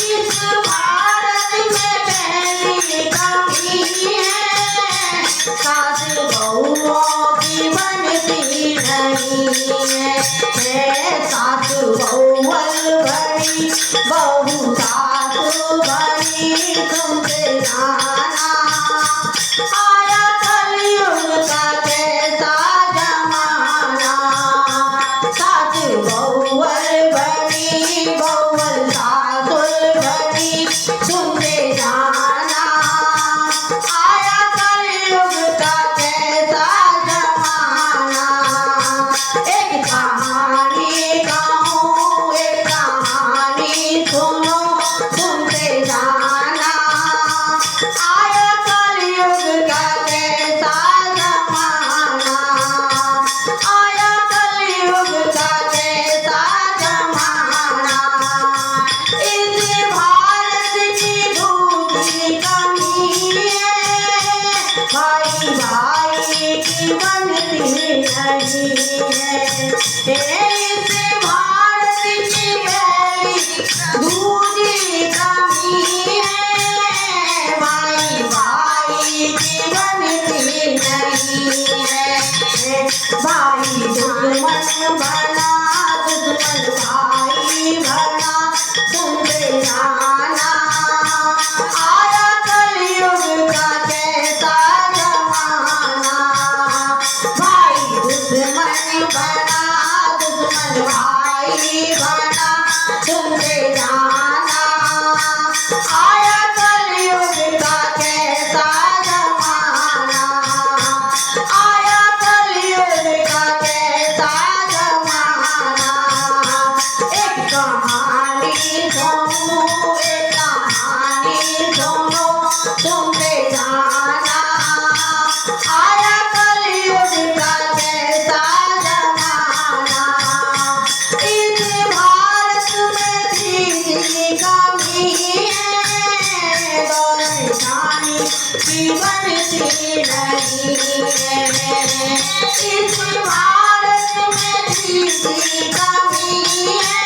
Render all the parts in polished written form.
इस भारत में पहली कमी है, सास बहुओं की बनती नहीं है। सास बहुअल भरी बहु सास भरी तुमसे जाना, आया कलयुग का कैसा जमाना। सास बहुअल भरी बहुअल सास भरी तुमसे जाना, आया कलयुग का कैसा जमाना। एक कहानी कहूँ एक कहानी सुनो तुमसे जाना, आया कलयुग का कैसा जमाना, आया कलयुग का कैसा जमाना। इस भारत की दूसरी कमी है, भाई भाई की बनती नहीं है। इस भारत की पहली दूसरी कमी है, भाई भाई की बनती नहीं है। भाई दुश्मन बना दुश्मन भाई बना तुमसे जाना, आया कलयुग का कैसा जमाना। भाई दुश्मन बना दुश्मन भाई बना तुमसे जाना, आया कलयुग का कैसा जमाना, आया कलयुग का कैसा जमाना। एक कहानी सुनो एक कहानी सुनो तुमसे जाना, आया कलयुग का कैसा जमाना। इस भारत में तीसरी कमी है, दौलत जानी की बनती नहीं है। इस भारत में तीसरी कमी है,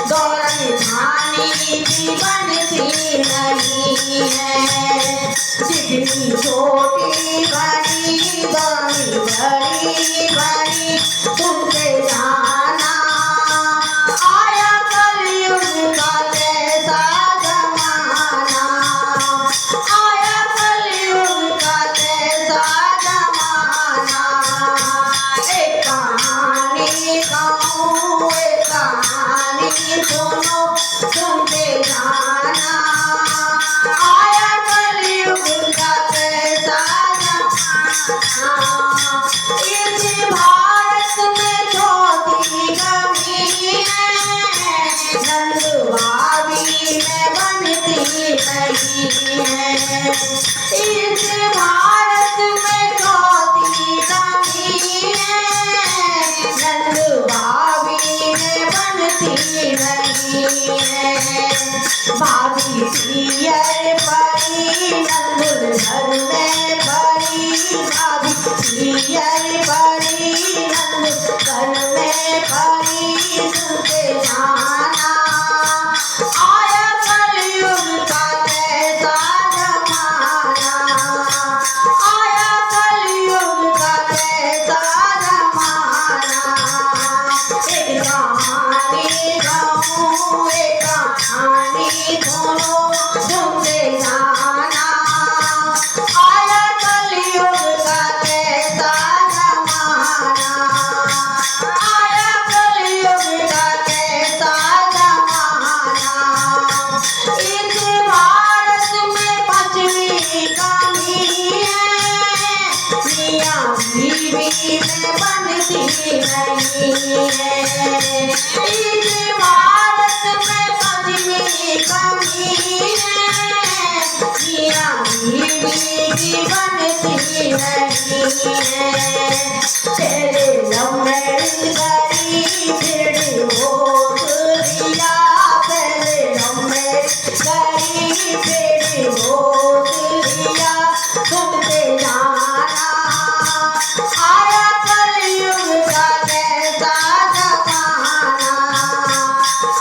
दौलत जानी की बनती नहीं है। जितनी छोटी बड़ी बड़ी बड़ी बड़ी तुमसे जाना, आया कलयुग का कैसा जमाना, आया कलयुग का कैसा जमाना। एक कहानी कहूँ एक कहानी सुनो तुमसे जाना, आया कलयुग का कैसा जमाना। इस भारत में चौथी कमी है, नंद भाभी में बनती नहीं है। इस भारत में चौथी कमी है, नंद भाभी में बनती नहीं है। भाभी पियर परी नंदुल घर में परी, भाभी पियर परी नंदुल घर में परी तुमसे जाना, आया कलयुग का कैसा जमाना, आया कलयुग का कैसा जमाना। एक कहानी कहूँ एक कहानी सुनो तुमसे जाना, आया कलयुग का कैसा जमाना, आया कलयुग है। इस भारत में पंचमी कमी है, मियां बीवी की बनती नहीं है। तेरे लम्बे गरी फिर हो दिया, तेरे लम्बे गरी फिर हो दिया, सुनते जाना आया कलयुग का कैसा जमाना,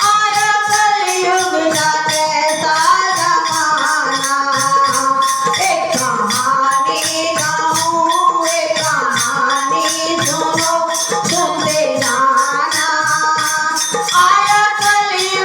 आया कलयुग का कैसा जमाना। एक कहानी गाऊं, एक कहानी सुनो, सुनते जाना आया कलयुग